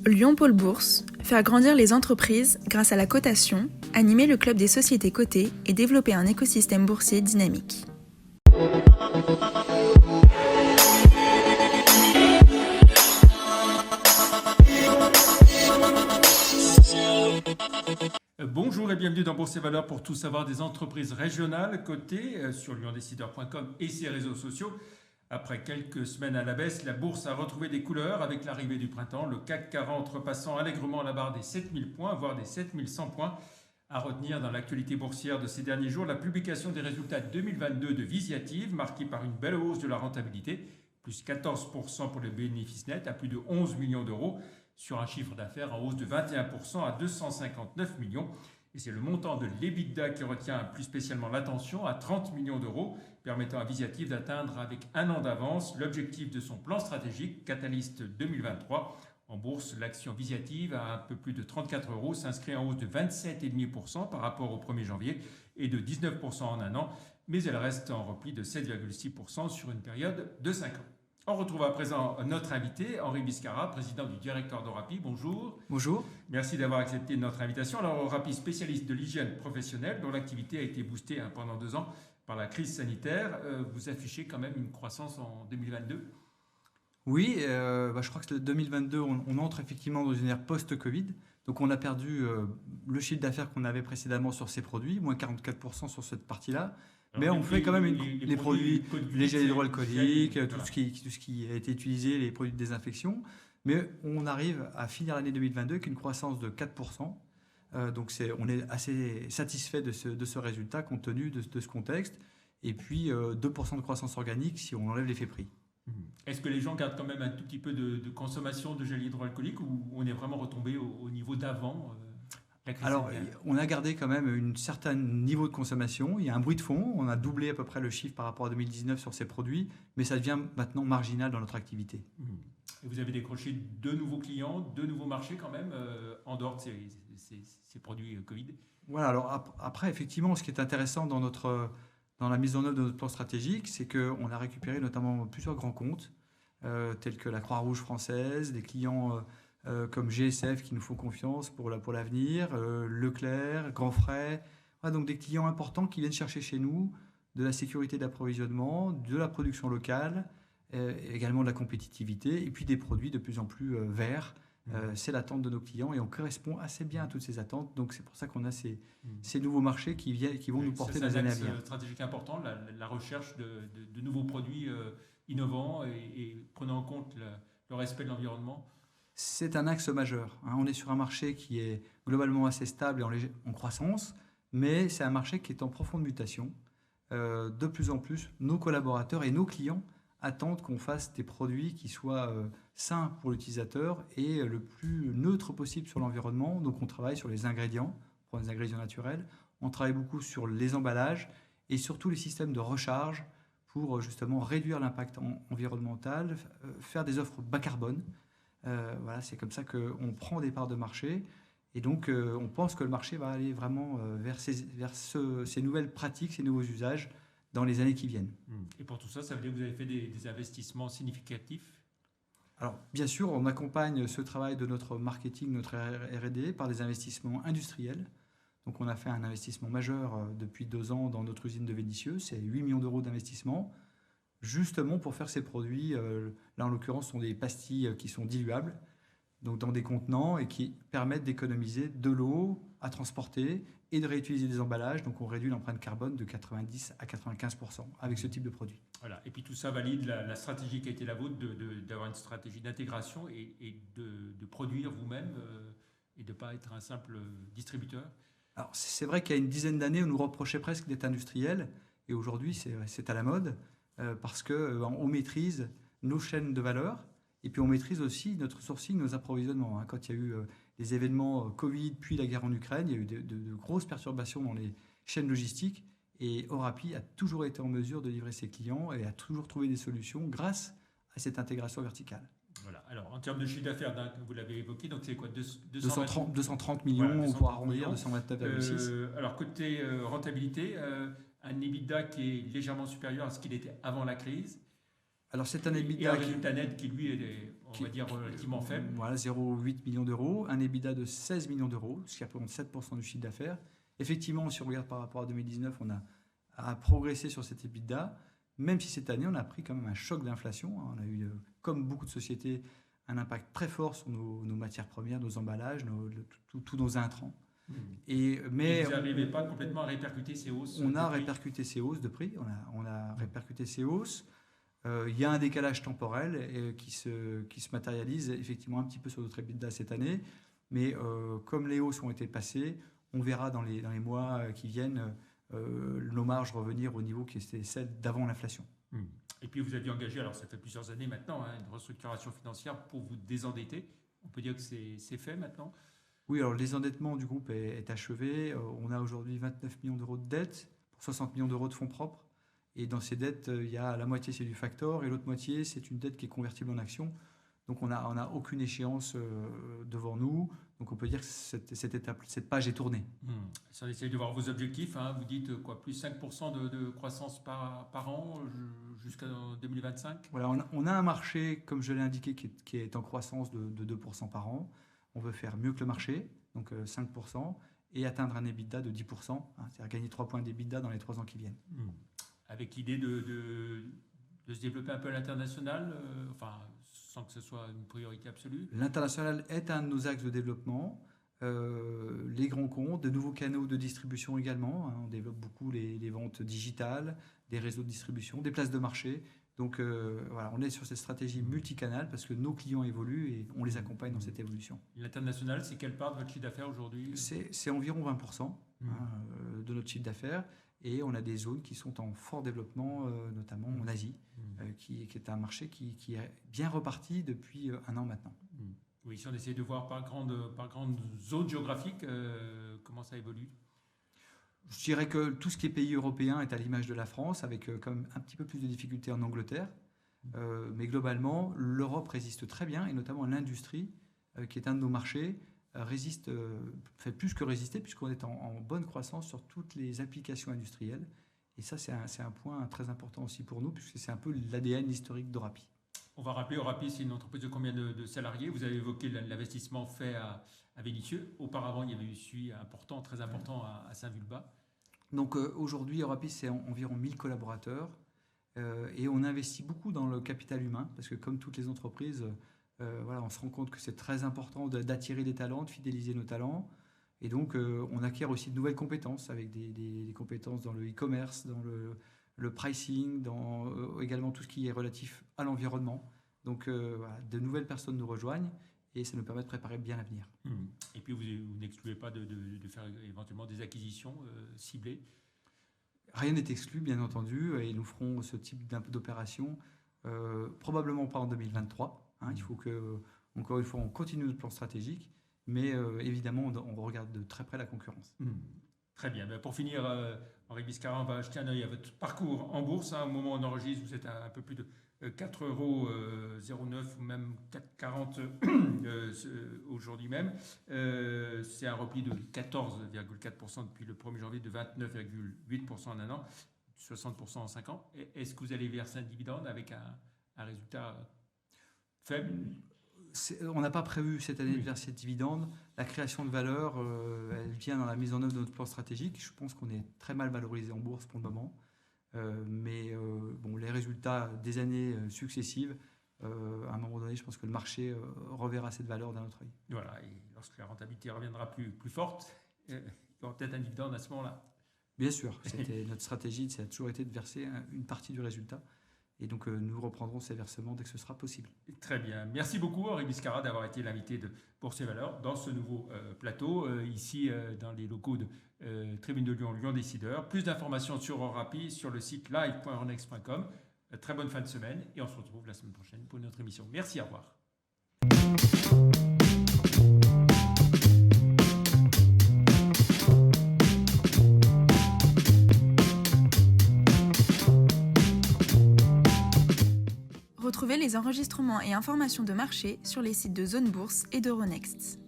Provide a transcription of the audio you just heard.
Lyon Pôle Bourse, faire grandir les entreprises grâce à la cotation, animer le club des sociétés cotées et développer un écosystème boursier dynamique. Bonjour et bienvenue dans Bourse et Valeurs pour tout savoir des entreprises régionales cotées sur lyondécideur.com et ses réseaux sociaux. Après quelques semaines à la baisse, la bourse a retrouvé des couleurs avec l'arrivée du printemps. Le CAC 40 repassant allègrement la barre des 7000 points, voire des 7100 points. À retenir dans l'actualité boursière de ces derniers jours, la publication des résultats 2022 de Visiative, marquée par une belle hausse de la rentabilité, plus 14% pour le bénéfice net à plus de 11 millions d'euros, sur un chiffre d'affaires en hausse de 21% à 259 millions. Et c'est le montant de l'EBITDA qui retient plus spécialement l'attention, à 30 millions d'euros, permettant à Visiative d'atteindre avec un an d'avance l'objectif de son plan stratégique Catalyst 2023. En bourse, l'action Visiative à un peu plus de 34 euros s'inscrit en hausse de 27,5% par rapport au 1er janvier et de 19% en un an, mais elle reste en repli de 7,6% sur une période de 5 ans. On retrouve à présent notre invité, Henri Biscara, président du directoire d'Orapi. Bonjour. Bonjour. Merci d'avoir accepté notre invitation. Alors, Orapi, spécialiste de l'hygiène professionnelle, dont l'activité a été boostée pendant 2 ans par la crise sanitaire, vous affichez quand même une croissance en 2022 ? Oui, je crois que 2022, on entre effectivement dans une ère post-Covid. Donc on a perdu le chiffre d'affaires qu'on avait précédemment sur ces produits, moins 44% sur cette partie-là. Mais on fait quand même les produits, les gels hydroalcooliques, tout ce qui a été utilisé, les produits de désinfection. Mais on arrive à finir l'année 2022 avec une croissance de 4%. Donc on est assez satisfait de ce résultat compte tenu de ce contexte. Et puis 2% de croissance organique si on enlève l'effet prix. Est-ce que les gens gardent quand même un tout petit peu de consommation de gel hydroalcoolique ou on est vraiment retombé au niveau d'avant la crise Alors, sanitaire ? on a gardé quand même un certain niveau de consommation. Il y a un bruit de fond. On a doublé à peu près le chiffre par rapport à 2019 sur ces produits, mais ça devient maintenant marginal dans notre activité. Et vous avez décroché 2 nouveaux clients, 2 nouveaux marchés quand même, en dehors de ces produits Covid ? Voilà, alors après, effectivement, ce qui est intéressant dans la mise en œuvre de notre plan stratégique, c'est qu'on a récupéré notamment plusieurs grands comptes, tels que la Croix-Rouge française, des clients comme GSF qui nous font confiance pour l'avenir, Leclerc, Grand Frais. Voilà, donc des clients importants qui viennent chercher chez nous de la sécurité d'approvisionnement, de la production locale, également de la compétitivité, et puis des produits de plus en plus verts. C'est l'attente de nos clients et on correspond assez bien à toutes ces attentes. Donc c'est pour ça qu'on a ces nouveaux marchés qui vont nous porter dans les années à venir. C'est un axe stratégique important, la recherche de nouveaux produits innovants et prenant en compte le respect de l'environnement. C'est un axe majeur. On est sur un marché qui est globalement assez stable et en croissance, mais c'est un marché qui est en profonde mutation. De plus en plus, nos collaborateurs et nos clients attendent qu'on fasse des produits qui soient sains pour l'utilisateur et le plus neutre possible sur l'environnement. Donc on travaille sur les ingrédients, pour les ingrédients naturels. On travaille beaucoup sur les emballages et surtout les systèmes de recharge pour justement réduire l'impact environnemental, faire des offres bas carbone. Voilà, c'est comme ça qu'on prend des parts de marché. Et donc on pense que le marché va aller vraiment vers ces nouvelles pratiques, ces nouveaux usages dans les années qui viennent. Et pour tout ça, ça veut dire que vous avez fait des investissements significatifs ? Alors, bien sûr, on accompagne ce travail de notre marketing, notre R&D, par des investissements industriels. Donc, on a fait un investissement majeur depuis 2 ans dans notre usine de Vénissieux. C'est 8 millions d'euros d'investissement, justement pour faire ces produits. Là, en l'occurrence, ce sont des pastilles qui sont diluables, donc dans des contenants et qui permettent d'économiser de l'eau à transporter et de réutiliser des emballages. Donc, on réduit l'empreinte carbone de 90 à 95% avec ce type de produit. Voilà. Et puis tout ça valide la stratégie qui a été la vôtre d'avoir une stratégie d'intégration et de produire vous-même et de ne pas être un simple distributeur. Alors, c'est vrai qu'il y a une dizaine d'années, on nous reprochait presque d'être industriel. Et aujourd'hui, c'est à la mode parce qu'on maîtrise nos chaînes de valeur et puis on maîtrise aussi notre sourcing, nos approvisionnements. Quand il y a eu les événements Covid, puis la guerre en Ukraine, il y a eu de grosses perturbations dans les chaînes logistiques. Et Orapi a toujours été en mesure de livrer ses clients et a toujours trouvé des solutions grâce à cette intégration verticale. Voilà. Alors, en termes de chiffre d'affaires, vous l'avez évoqué, donc c'est quoi 230 millions, voilà, on pourra arrondir, 229,6. Alors, côté rentabilité, un EBITDA qui est légèrement supérieur à ce qu'il était avant la crise. Alors c'est un Et EBITDA un résultat net qui, lui, on va dire relativement faible. Voilà, 0,8 millions d'euros, un EBITDA de 16 millions d'euros, ce qui représente 7% du chiffre d'affaires. Effectivement, si on regarde par rapport à 2019, on a progressé sur cet EBITDA, même si cette année, on a pris quand même un choc d'inflation. On a eu, comme beaucoup de sociétés, un impact très fort sur nos matières premières, nos emballages, tous nos intrants. Mais vous n'arrivez pas complètement à répercuter ces hausses. On a répercuté ces hausses de prix, on a répercuté ces hausses. Il y a un décalage temporel qui se matérialise effectivement un petit peu sur notre EBITDA cette année, mais comme les hausses ont été passées, on verra dans les mois qui viennent nos marges revenir au niveau qui était celle d'avant l'inflation. Et puis vous aviez engagé, alors ça fait plusieurs années maintenant, une restructuration financière pour vous désendetter. On peut dire que c'est fait maintenant? Oui, alors le désendettement du groupe est achevé. On a aujourd'hui 29 millions d'euros de dettes pour 60 millions d'euros de fonds propres. Et dans ces dettes, il y a la moitié, c'est du factor, et l'autre moitié, c'est une dette qui est convertible en actions. Donc on n'a aucune échéance devant nous. Donc on peut dire que cette page est tournée. Si on essaye de voir vos objectifs, vous dites quoi, plus 5% de croissance par an jusqu'à 2025? Voilà, on a un marché, comme je l'ai indiqué, qui est en croissance de 2% par an. On veut faire mieux que le marché, donc 5%, et atteindre un EBITDA de 10%, c'est-à-dire gagner 3 points d'EBITDA dans les 3 ans qui viennent. Avec l'idée de se développer un peu à l'international, sans que ce soit une priorité absolue? L'international est un de nos axes de développement. Les grands comptes, de nouveaux canaux de distribution également. On développe beaucoup les ventes digitales, des réseaux de distribution, des places de marché. Donc voilà, on est sur cette stratégie multicanale parce que nos clients évoluent et on les accompagne dans cette évolution. L'international, c'est quelle part de votre chiffre d'affaires aujourd'hui? C'est environ 20% de notre chiffre d'affaires. Et on a des zones qui sont en fort développement, notamment en Asie, qui est un marché qui est bien reparti depuis un an maintenant. Oui, si on essaie de voir par grande zone géographique, comment ça évolue? Je dirais que tout ce qui est pays européen est à l'image de la France, avec quand même un petit peu plus de difficultés en Angleterre. Mais globalement, l'Europe résiste très bien, et notamment l'industrie, qui est un de nos marchés, fait plus que résister, puisqu'on est en bonne croissance sur toutes les applications industrielles. Et ça, c'est un point très important aussi pour nous, puisque c'est un peu l'ADN historique d'Orapi. On va rappeler, Orapi, c'est une entreprise de combien de salariés? Vous avez évoqué l'investissement fait à Vénissieux. Auparavant, il y avait eu celui important, très important à Saint-Vulbas. Donc aujourd'hui, Orapi, c'est environ 1000 collaborateurs. Et on investit beaucoup dans le capital humain, parce que comme toutes les entreprises, on se rend compte que c'est très important d'attirer des talents, de fidéliser nos talents. Et donc, on acquiert aussi de nouvelles compétences, avec des compétences dans le e-commerce, dans le pricing, dans également tout ce qui est relatif à l'environnement. Donc, de nouvelles personnes nous rejoignent et ça nous permet de préparer bien l'avenir. Et puis, vous n'excluez pas de faire éventuellement des acquisitions ciblées? Rien n'est exclu, bien entendu, et nous ferons ce type d'opération probablement pas en 2023. Il faut que, encore une fois, on continue notre plan stratégique, mais évidemment, on regarde de très près la concurrence. Très bien. Pour finir, Henri Biscarat, on va jeter un œil à votre parcours en bourse. Au moment où on enregistre, vous êtes à un peu plus de 4,09 € ou même 4,40 aujourd'hui même. C'est un repli de 14,4% depuis le 1er janvier, de 29,8% en un an, 60% en 5 ans. Est-ce que vous allez verser un dividende avec un résultat faible? On n'a pas prévu cette année de verser de dividendes. La création de valeur, elle vient dans la mise en œuvre de notre plan stratégique. Je pense qu'on est très mal valorisé en bourse pour le moment. Mais les résultats des années successives, à un moment donné, je pense que le marché reverra cette valeur d'un autre œil. Voilà, et lorsque la rentabilité reviendra plus forte, il y aura peut-être un dividende à ce moment-là. Bien sûr, notre stratégie, ça a toujours été de verser une partie du résultat. Et donc, nous reprendrons ces versements dès que ce sera possible. Très bien. Merci beaucoup, Henri Biscarat, d'avoir été l'invité de Bourse et Valeurs dans ce nouveau plateau, ici dans les locaux de Tribune de Lyon, Lyon Décideur. Plus d'informations sur Orapi sur le site live.euronext.com. Très bonne fin de semaine et on se retrouve la semaine prochaine pour une autre émission. Merci, au revoir. Retrouvez les enregistrements et informations de marché sur les sites de Zone Bourse et d'Euronext.